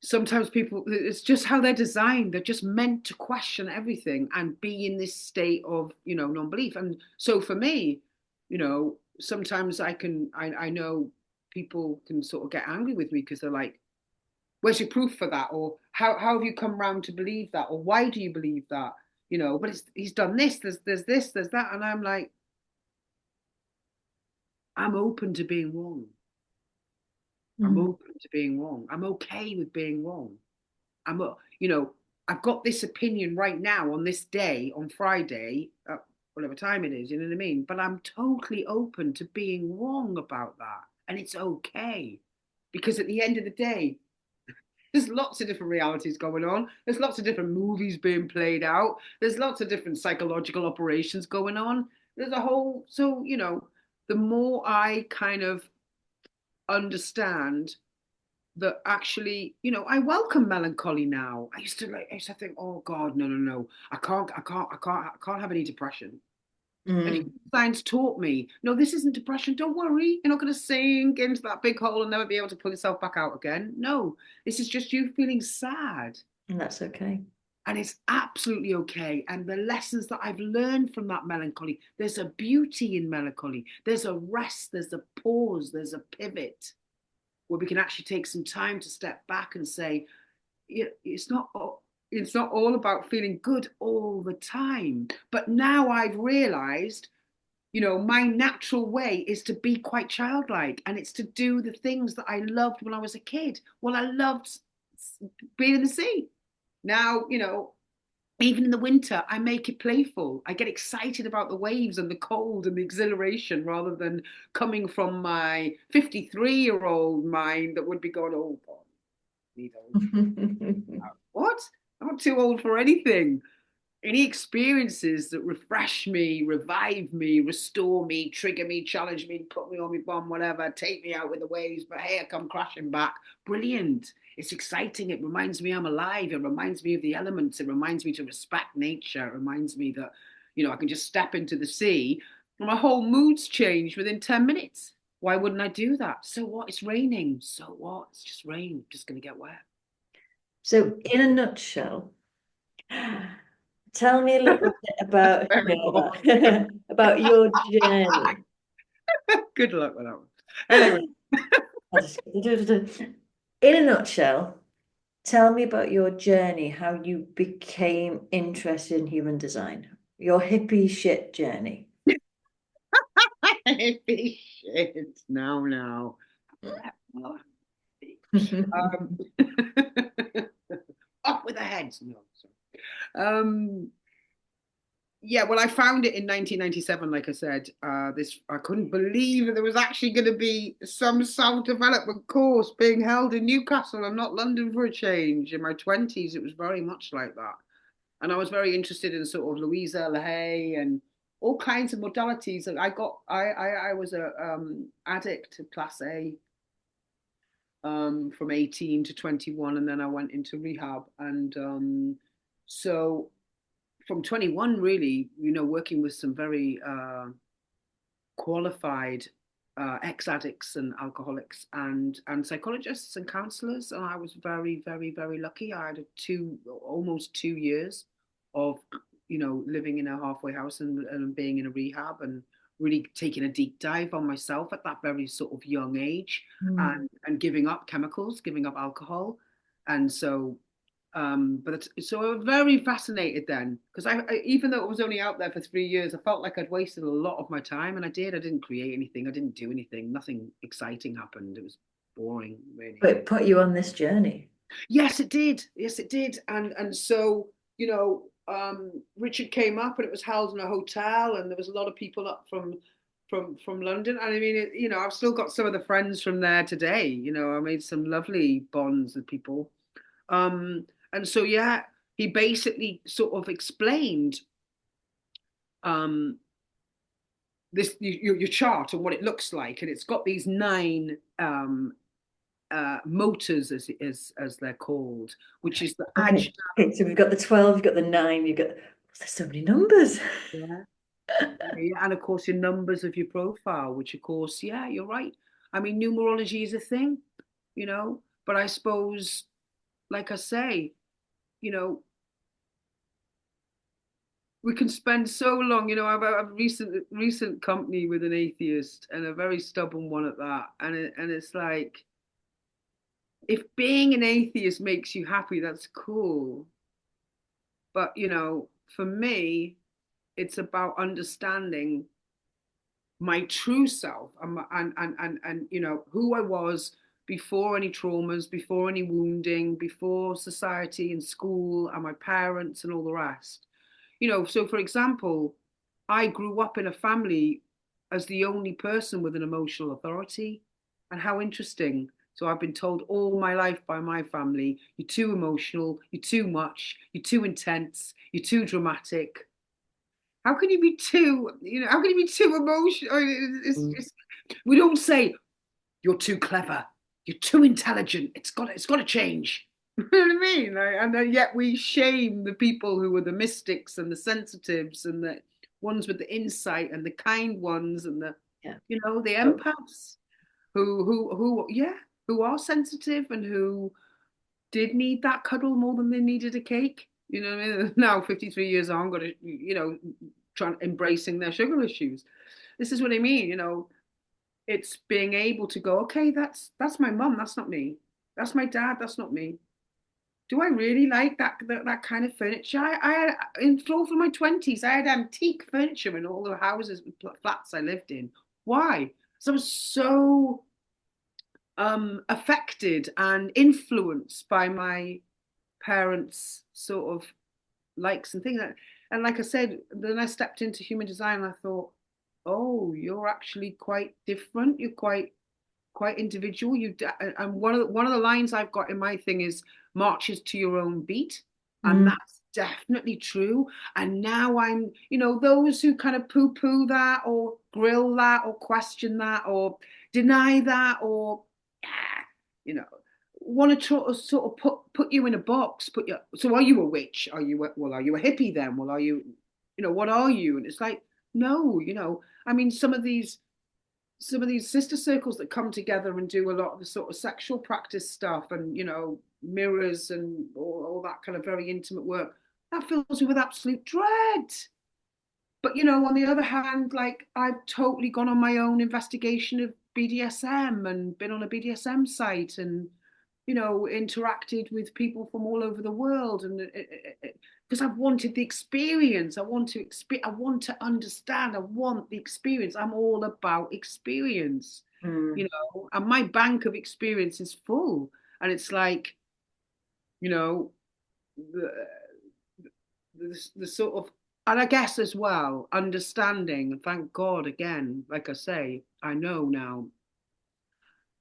sometimes people, it's just how they're designed. They're just meant to question everything and be in this state of, non-belief. And so for me, sometimes I know people can sort of get angry with me because they're like, where's your proof for that? Or how have you come round to believe that? Or why do you believe that? But he's done this, there's this, there's that. And I'm like, I'm open to being wrong. I'm Mm. open to being wrong. I'm okay with being wrong. I'm, you know, I've got this opinion right now on this day, on Friday, whatever time it is, you know what I mean? But I'm totally open to being wrong about that. And it's okay. Because at the end of the day, there's lots of different realities going on. There's lots of different movies being played out. There's lots of different psychological operations going on. There's a whole, so, the more I kind of understand that actually, I welcome melancholy now. I used to think, oh God, no, no, no. I can't have any depression. And Mm. science taught me, no, this isn't depression. Don't worry. You're not going to sink into that big hole and never be able to pull yourself back out again. No, this is just you feeling sad. And that's okay. And it's absolutely okay. And the lessons that I've learned from that melancholy, there's a beauty in melancholy. There's a rest, there's a pause, there's a pivot where we can actually take some time to step back and say, yeah, it's not all about feeling good all the time. But now I've realized, my natural way is to be quite childlike, and it's to do the things that I loved when I was a kid. Well, I loved being in the sea. Now, even in the winter, I make it playful. I get excited about the waves and the cold and the exhilaration rather than coming from my 53-year-old mind that would be going, oh, God, I need old. What? I'm not too old for anything. Any experiences that refresh me, revive me, restore me, trigger me, challenge me, put me on my bum, whatever, take me out with the waves, but hey, I come crashing back. Brilliant. It's exciting. It reminds me I'm alive. It reminds me of the elements. It reminds me to respect nature. It reminds me that, I can just step into the sea and my whole mood's changed within 10 minutes. Why wouldn't I do that? So what? It's raining. So what? It's just rain. I'm just going to get wet. So, in a nutshell, tell me a little bit about Very boring. about your journey. Good luck with that one. Anyway, In a nutshell, tell me about your journey, how you became interested in human design, your hippie shit journey. Hippy shit. No, no. Um, Up with the heads. No, sorry. Um, yeah, well, I found it in 1997. Like I said, this I couldn't believe that there was actually going to be some self-development course being held in Newcastle and not London for a change. In my 20s, it was very much like that, and I was very interested in sort of Louisa LaHaye and all kinds of modalities. And I was a addict to class A from 18 to 21, and then I went into rehab. And so from 21, really, working with some very qualified ex-addicts and alcoholics and psychologists and counselors. And I was very, very, very lucky. I had almost 2 years of, living in a halfway house and being in a rehab and really taking a deep dive on myself at that very sort of young age Mm. and giving up chemicals, giving up alcohol. And so so I was very fascinated then because even though it was only out there for 3 years, I felt like I'd wasted a lot of my time, and I did. I didn't create anything. I didn't do anything. Nothing exciting happened. It was boring, really. But it put you on this journey. Yes, it did. Yes, it did. And so Richard came up, and it was held in a hotel, and there was a lot of people up from London. And I mean, I've still got some of the friends from there today. I made some lovely bonds with people. And so, yeah, he basically sort of explained um, this your chart and what it looks like, and it's got these nine motors, as they're called, which is the Okay, so we've got the 12, you've got the 9, you've got there's so many numbers. yeah, yeah, and of course your numbers of your profile, which of course, yeah, you're right. I mean, numerology is a thing, but I suppose like I say, you know, we can spend so long, I've a recent company with an atheist and a very stubborn one at that. And it's like, if being an atheist makes you happy, that's cool. But, for me, it's about understanding my true self and who I was before any traumas, before any wounding, before society and school and my parents and all the rest. So for example, I grew up in a family as the only person with an emotional authority. And how interesting. So I've been told all my life by my family, you're too emotional, you're too much, you're too intense, you're too dramatic. How can you be too, how can you be too emotional? I mean, Mm. we don't say you're too clever, you're too intelligent. It's got to change. You know what I mean? And then yet we shame the people who are the mystics and the sensitives and the ones with the insight and the kind ones and Yeah. the So, empaths yeah, who are sensitive and who did need that cuddle more than they needed a cake. You know what I mean? Now, 53 years on, got to, trying embracing their sugar issues. This is what I mean. It's being able to go, okay, that's my mum, that's not me. That's my dad, that's not me. Do I really like that kind of furniture? I had in all through my 20s, I had antique furniture in all the houses and flats I lived in. Why? Because I was so affected and influenced by my parents' sort of likes and things. And like I said, then I stepped into human design and I thought, oh, you're actually quite different. You're quite individual. And one of the lines I've got in my thing is marches to your own beat, and mm, that's definitely true. And now I'm, those who kind of poo-poo that or grill that or question that or deny that or yeah, you know want to sort of put you in a box. So are you a witch? Are you a hippie then? Well, are you, what are you? And it's like, no, I mean, some of these sister circles that come together and do a lot of the sort of sexual practice stuff and mirrors and all that kind of very intimate work, that fills me with absolute dread. But on the other hand, like I've totally gone on my own investigation of BDSM and been on a BDSM site and interacted with people from all over the world and because I've wanted the experience. I want to understand. I want the experience. I'm all about experience, mm, and my bank of experience is full. And it's like, you know, the, the sort of, and I guess as well, understanding, thank God again, like I say, I know now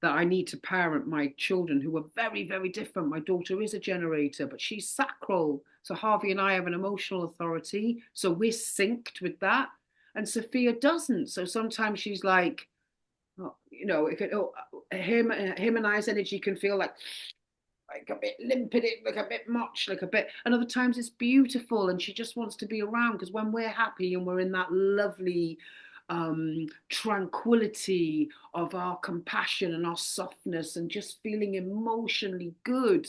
that I need to parent my children who are very, very different. My daughter is a generator, but she's sacral. So Harvey and I have an emotional authority. So we're synced with that. And Sophia doesn't. So sometimes she's like, oh, him and I's energy can feel like a bit limpid, like a bit much, like a bit. And other times it's beautiful, and she just wants to be around because when we're happy and we're in that lovely tranquility of our compassion and our softness and just feeling emotionally good,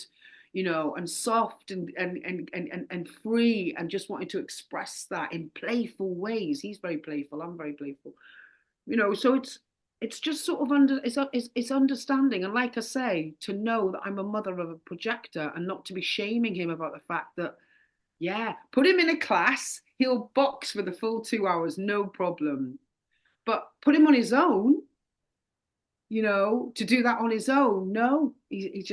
and soft and free and just wanting to express that in playful ways. He's very playful. I'm very playful. So it's just sort of it's understanding, and like I say, to know that I'm a mother of a projector and not to be shaming him about the fact that, yeah, put him in a class, he'll box for the full 2 hours, no problem. But put him on his own, to do that on his own, no, he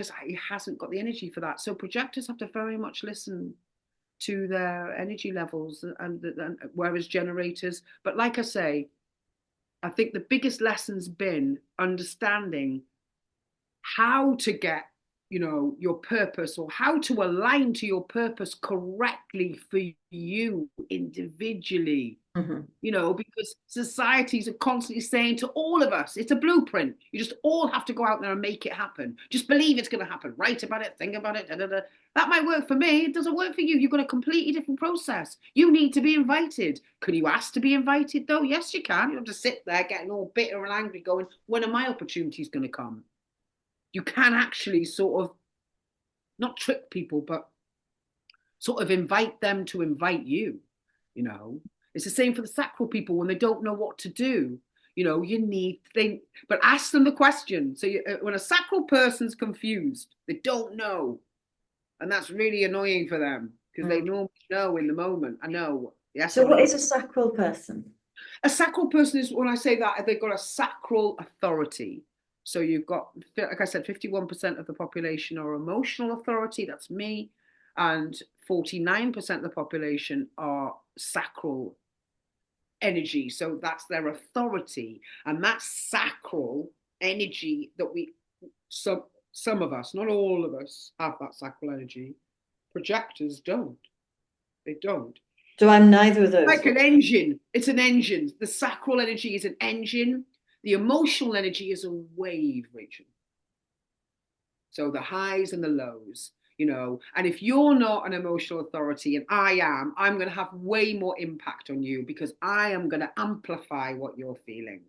hasn't got the energy for that. So projectors have to very much listen to their energy levels and whereas generators, but like I say, I think the biggest lesson's been understanding how to get, your purpose or how to align to your purpose correctly for you individually. mhm. Because societies are constantly saying to all of us, it's a blueprint. You just all have to go out there and make it happen. Just believe it's going to happen. Write about it, think about it. Da, da, da. That might work for me. It doesn't work for you. You've got a completely different process. You need to be invited. Can you ask to be invited, though? Yes, you can. You don't have to sit there getting all bitter and angry, going, when are my opportunities going to come? You can actually sort of not trick people, but sort of invite them to invite you, you know. It's the same for the sacral people when they don't know what to do. You know, you need they, but ask them the question. So when a sacral person's confused, they don't know, and that's really annoying for them because they Mm. normally know in the moment. I know, yes So or what no. is a sacral person? A sacral person is, when I say that, they've got a sacral authority. So you've got, like I said, 51% of the population are emotional authority. That's me. And 49% of the population are sacral energy. So that's their authority. And that sacral energy that some of us, not all of us, have that sacral energy. Projectors don't. They don't. So I'm neither of those. Like an engine. It's an engine. The sacral energy is an engine. The emotional energy is a wave, Rachel. So the highs and the lows, you know. And if you're not an emotional authority and I am, I'm going to have way more impact on you because I am going to amplify what you're feeling.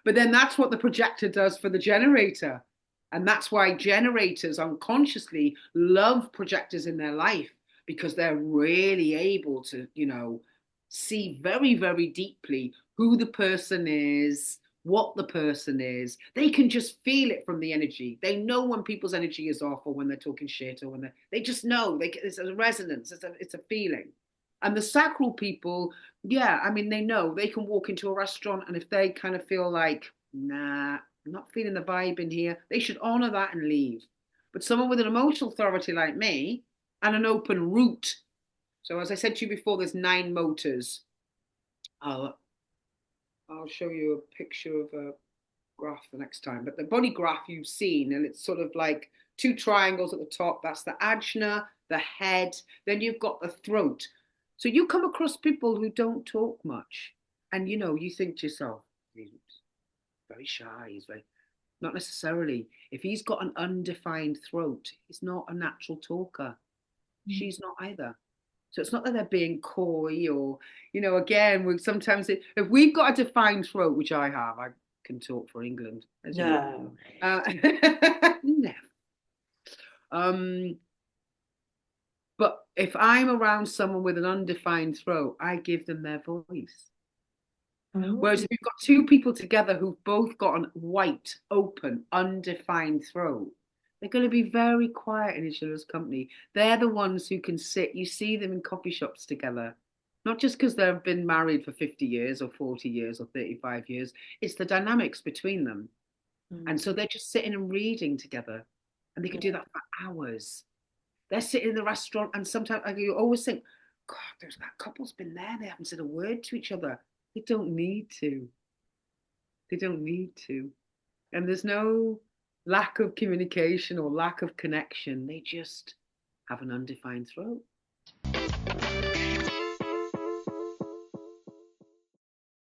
But then that's what the projector does for the generator. And that's why generators unconsciously love projectors in their life because they're really able to, you know, see very, very deeply who the person is, what the person is. They can just feel it from the energy. They know when people's energy is off or when they're talking shit or when they just know. It's a resonance, it's a feeling. And the sacral people, yeah, I mean, they know they can walk into a restaurant and if they kind of feel like, nah, I'm not feeling the vibe in here, they should honor that and leave. But someone with an emotional authority like me and an open route. So as I said to you before, there's 9 motors. I'll, I'll show you a picture of a graph the next time. But the body graph you've seen, and it's sort of like 2 triangles at the top. That's the ajna, the head. Then you've got the throat. So you come across people who don't talk much, and you know you think to yourself, he's very shy. He's very not necessarily. If he's got an undefined throat, he's not a natural talker. She's not either. So it's not that they're being coy or, you know, again, we sometimes if we've got a defined throat, which I have, I can talk for England, as you know. No. No. Um, but if I'm around someone with an undefined throat, I give them their voice. Oh. Whereas if you've got 2 people together who've both got an white, open, undefined throat, they're going to be very quiet in each other's company. They're the ones who can sit. You see them in coffee shops together, not just because they've been married for 50 years or 40 years or 35 years. It's the dynamics between them. And so they're just sitting and reading together. And they can do that for hours. They're sitting in the restaurant and sometimes you always think, God, there's that couple's been there. They haven't said a word to each other. They don't need to. They don't need to. And there's no lack of communication or lack of connection. They just have an undefined throat.